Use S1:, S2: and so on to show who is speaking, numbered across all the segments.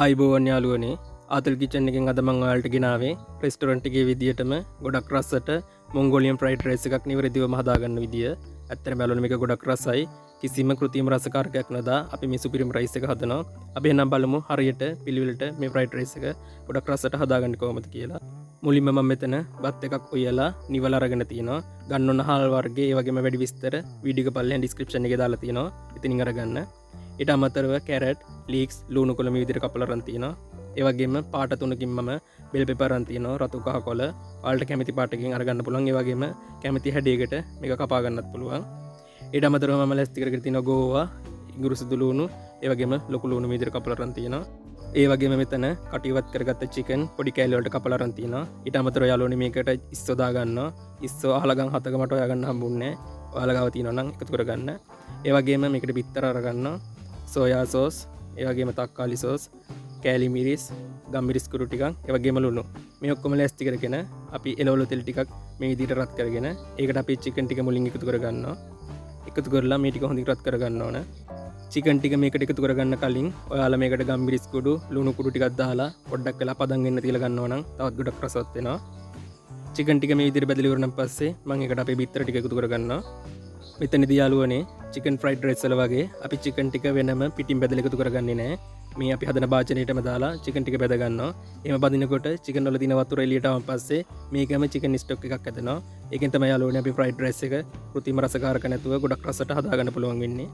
S1: ආයිබෝවන් යාළුවනේ ආතල් කිචන් එකෙන් අද මම ඔයාලට ගෙනාවේ රෙස්ටොරන්ට් එකේ විදියටම ගොඩක් රසට මොංගෝලියන් ෆ්‍රයිඩ් රයිස් එකක් නිවැරදිවම හදාගන්න විදිය. ඇත්තටම යාළුවනේ මේක ගොඩක් රසයි. කිසිම කෘත්‍රිම රසකාරකයක් නැදා අපි මේ සුපිරිම රයිස් එක හදනවා. අපි එහෙනම් බලමු හරියට පිළිවෙලට මේ ෆ්‍රයිඩ් රයිස් එක ගොඩක් රසට හදාගන්න කොහොමද කියලා. මුලින්ම මම මෙතන බත් එකක් උයලා නිවල අරගෙන තිනවා. ගන්න ඕන හාල් වර්ගයේ ඒ වගේම වැඩි විස්තර වීඩියෝ එක පල්ලෙන් ඩිස්ක්‍රිප්ෂන් එකේ දාලා තිනවා. ඉතින් අරගන්න. ඊට අමතරව කැරට්, ලීක්ස්, ලුණු කොළ මේ විදිහට කපලා අරන් තිනවා. ඒ වගේම පාට තුනකින් මම බෙල් පෙපර් අරන් තිනවා. රතු කහ කොළ ඔයාලට කැමති පාටකින් අරගන්න පුළුවන්. ඒ වගේම කැමති හැඩයකට මේක කපා ගන්නත් පුළුවන්. ඊට අමතරව මම ලැස්ති කරගෙන තිනවා ගෝවා, ඉඟුරු සුදු ලුණු, ඒ වගේම ලොකු ලුණු මේ විදිහට කපලා අරන් තිනවා. ඒ වගේම මෙතන කටිවත් කරගත්ත චිකන් පොඩි කෑලි වලට කපලා අරන් තිනවා. ඊට අමතරව යාළුවනේ මේකට ඉස්සෝ දා ගන්නවා. ඉස්සෝ අහලගම් 7ක මට හොයාගන්න හම්බුන්නේ නැහැ. ඔයාලා ගාව තියෙනවා නම් එකතු කරගන්න. ඒ වගේම මේකට බිත්තර අරගන්නවා. සෝයා සෝස්, ඒ වගේම තක්කාලි සෝස්, කෑලි මිරිස්, ගම්මිරිස් කුරු ටිකක්, ඒ වගේම ලුණු. මේ ඔක්කොම ලෑස්ති කරගෙන අපි එළවලු තෙල් ටිකක් මේ විදිහට රත් කරගෙන ඒකට අපි චිකන් ටික මුලින් එකතු කරගන්නවා. එකතු කරලා මේ ටික හොඳින් රත් කරගන්න ඕන. චිකන් ටික මේකට එකතු කරගන්න කලින් ඔයාලා මේකට ගම්මිරිස් කුඩු, ලුණු කුඩු ටිකක් දාලා පොඩ්ඩක් වෙලා පදන් වෙන්න තියලා ගන්නවා නම් තවත් ගොඩක් රසවත් වෙනවා. චිකන් ටික මේ විදිහට බෙදලා ඉවරනම් පස්සේ මම ඒකට අපේ බිත්තර ටික එකතු කරගන්නවා. මෙතනදී යාළුවනේ චිකන් ෆ්‍රයිඩ් රයිස් වල වගේ අපි චිකන් ටික වෙනම පිටින් බෙදලා එකතු කරගන්නේ නැහැ. මේ අපි හදන භාජනයටම දාලා චිකන් ටික බෙද ගන්නවා. එහෙම බදිනකොට චිකන් වල තියෙන වතුර එළියට ආවන් පස්සේ මේකම චිකන් ස්ටොක් එකක් හදනවා. ඒකෙන් තමයි යාළුවනේ අපි ෆ්‍රයිඩ් රයිස් එක කෘත්‍රිම රසකාරක නැතුව ගොඩක් රසට හදාගන්න පුළුවන් වෙන්නේ.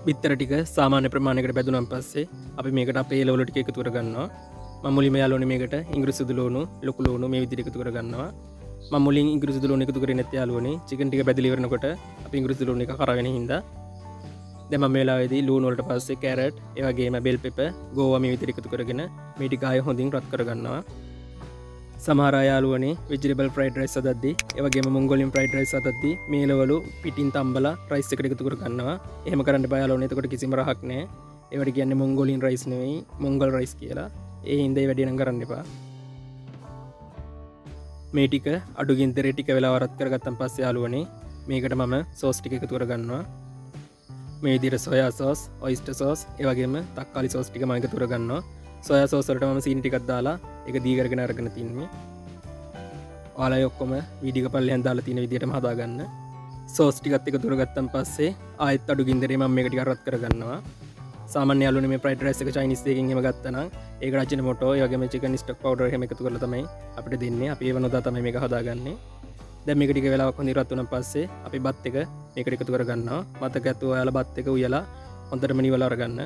S1: බිත්තර ටික සාමාන්‍ය ප්‍රමාණයකට බෙදුනන් පස්සේ අපි මේකට අපේ එළවලු ටික එකතු කරගන්නවා. මම මුලින්ම යාළුවනේ මේකට ඉඟුරු සුදු ලුණු, ලොකු ලුණු මේ විදිහට එකතු කරගන්නවා. මම මුලින් ඉඟුරු සුදු ලුණු එකතු කරේ නැත්නම් යාළුවනේ චිකන් ටික බෙදලා ඉවරනකොට අපි ඉඟුරු සුදු ලුණු එක කරගෙන හින්දා දැන් මම මේ වෙලාවේදී ලුණු වලට පස්සේ කැරට්, ඒ වගේම බෙල් පෙපර්, ගෝවා මේ විදිහට එකතු කරගෙන මේ ටික ආයෙ හොඳින් රත් කරගන්නවා. සමහර අය යාළුවනේ වෙජිටබල් ෆ්‍රයිඩ් රයිස් හදද්දී, ඒ වගේම මොංගෝලියන් ෆ්‍රයිඩ් රයිස් හදද්දී මේ එළවලු පිටින් තම්බලා රයිස් එකට එකතු කරගන්නවා. එහෙම කරන්න බෑ යාළුවනේ. එතකොට කිසිම රහක් නැහැ. ඒවට කියන්නේ මොංගෝලියන් රයිස් නෙවෙයි, මොංගල් රයිස් කියලා. ඒ හින්දා ඒ වැඩේ නම් කරන්න එපා. මේ ටික අඩු ගින්දරේ ටික වෙලා වරත් කරගත්තන් පස්සේ යාළුවනේ මේකට මම සෝස් ටික එකතු කරගන්නවා. මේ විදිහට සෝයා සෝස්, ඔයිස්ටර් සෝස්, ඒ වගේම තක්කාලි සෝස් ටික මම එකතු කරගන්නවා. සෝයා සෝස් වලට මම සීනි ටිකක් දාලා ඒක දී කරගෙන අරගෙන තින්නේ. ඔයාලා ඔක්කොම වීඩියෝ එක පල්ලෙන් දාලා තියෙන විදිහටම හදාගන්න. සෝස් ටිකත් එකතු කරගත්තන් පස්සේ ආයෙත් අඩු ගින්දරේ මම මේක ටික රත් කරගන්නවා. සාමාන්‍ය යාළුවනේ මේ ෆ්‍රයිඩ් රයිස් එක චයිනීස් එකකින් එහෙම ගත්තා නම් ඒක රජින මොටෝ ඒ වගේම චිකන් ස්ටොක් පවුඩර් එහෙම එකතු කරලා තමයි අපිට දෙන්නේ. අපි ඒව නොදා තමයි මේක හදාගන්නේ. දැන් මේක ටික වෙලාවක් හොඳින් රත් වුණාන් පස්සේ අපි බත් එක මේකට එකතු කරගන්නවා. මතක ඇතුව ඔයාලා බත් එක උයලා හොඳටම නිවලා අරගන්න.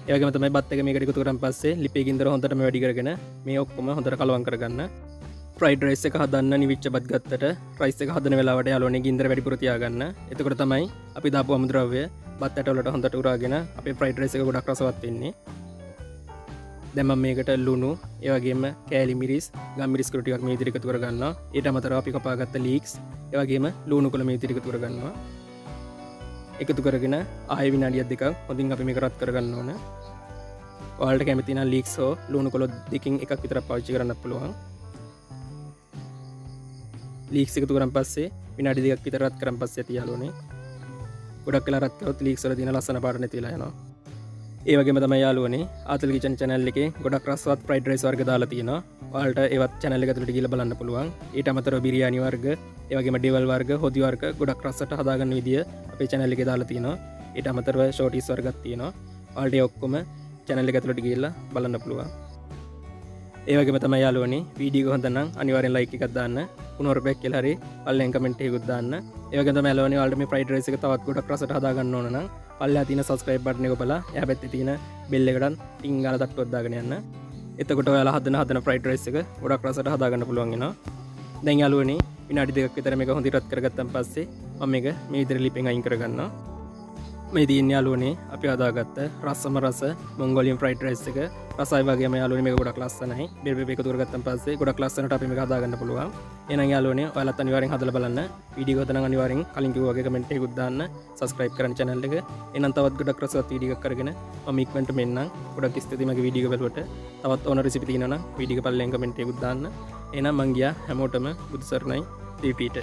S1: ඒ වගේම තමයි බත් එක මේකට එකතු කරන් පස්සේ ලිපේ ගින්දර හොඳටම වැඩි කරගෙන මේ ඔක්කොම හොඳට කලවම් කරගන්න. ෆ්‍රයිඩ් රයිස් එක හදන්න නිවිච්ච බත් ගත්තට රයිස් එක හදන වෙලාවට යාළුවනේ ගින්දර වැඩිපුර තියාගන්න. එතකොට තමයි අපි දාපු අමුද්‍රව්‍ය බත් ඇට වලට හොඳට උරාගෙන අපේ ෆ්‍රයිඩ් රයිස් එක ගොඩක් රසවත් වෙන්නේ. දැන් මම මේකට ලුණු, ඒ වගේම කෑලි මිරිස්, ගම්මිරිස් කුරු ටිකක් මේ විදිහට එකතු කරගන්නවා. ඊට අමතරව අපි කපාගත්ත ලීක්ස්, ඒ වගේම ලුණු කොළ මේ විදිහට එකතු කරගන්නවා. එකතු කරගෙන ආයෙ විනාඩියක් දෙකක් හොඳින් අපි මේක රත් කරගන්න ඕන. ඔයාලට කැමති නම් ලීක්ස් හෝ ලුණු කොළ දෙකකින් එකක් විතර පාවිච්චි කරන්නත් පුළුවන්. ලීක්ස් එකතු කරන් පස්සේ විනාඩි දෙකක් විතර රත් කරන් පස්සේ ඇති යාළුවනේ ගොඩක් වෙලා රත් කරොත් ලීක්ස් වල තියෙන ලස්සන පාට නැති වෙලා යනවා. ඒ වගේම තමයි යාළුවනේ ආතල් කිචන් channel එකේ ගොඩක් රසවත් ෆ්‍රයිඩ් රයිස් වර්ග දාලා තියෙනවා. ඔයාලට ඒවත් channel එක ඇතුළට ගිහලා බලන්න පුළුවන්. ඊට අමතරව බිරියානි වර්ග, ඒ වගේම ඩෙවල් වර්ග, හොදි වර්ග ගොඩක් රසට හදාගන්න විදිය අපේ channel එකේ දාලා තියෙනවා. ඊට අමතරව shorties වර්ගත් තියෙනවා. ඔයාලට ඒ ඔක්කොම channel එක ඇතුළට ගිහලා බලන්න පුළුවන්. ඒ වගේම තමයි යාළුවනේ වීඩියෝ එක හොඳ නම් අනිවාර්යෙන් like එකක් දාන්න. පුනරුපයක් කියලා හරි පල්ලෙන් කමෙන්ට් එකකුත් දාන්න. ඒ වගේම තමයි යාළුවනේ ඔයාලට මේ ෆ්‍රයිඩ් රයිස් එක තවත් ගොඩක් රසට හදා ගන්න ඕන නම් පල්ලෙහා තියෙන subscribe button එක බලලා එහා පැත්තේ තියෙන bell එකටත් ටින් ගාලා තට්ටුවක් දාගෙන යන්න. එතකොට ඔයාලා හදන ෆ්‍රයිඩ් රයිස් එක ගොඩක් රසට හදා ගන්න පුළුවන් වෙනවා. දැන් යාළුවනේ විනාඩි දෙකක් විතර මේක හොඳින් රත් කරගත්තන් පස්සේ මම මේක මේ විදිහට ලිපෙන් අයින් කරගන්නවා. මේ තියෙන යාළුවනේ අපි හදාගත්ත රසම රස මොංගෝලියන් ෆ්‍රයිඩ් රයිස් එක රසයි වගේම යාළුවනේ මේක ගොඩක් ලස්සනයි. බෙල් පෙපර් එකතු කරගත්තන් පස්සේ ගොඩක් ලස්සනට අපි මේක හදාගන්න පුළුවන්. එහෙනම් යාළුවනේ ඔයාලත් අනිවාර්යෙන් හදලා බලන්න. වීඩියෝ එක හදන අනිවාර්යෙන් කලින් කිව්වා වගේ කමෙන්ට් එකකුත් දාන්න. subscribe කරන්න channel එක. එහෙනම් තවත් ගොඩක් රසවත් වීඩියෝ එකක් කරගෙන මම ඉක්මනට මෙන්නම්. ගොඩක් ස්තුතියි මගේ වීඩියෝ එක බලුවට. තවත් ඕන රෙසිපි තියෙනවා නම් වීඩියෝ එක පල්ලෙන් කමෙන්ට් එකකුත් දාන්න. එහෙනම් මං ගියා හැමෝටම බුදු සරණයි. රිපීට්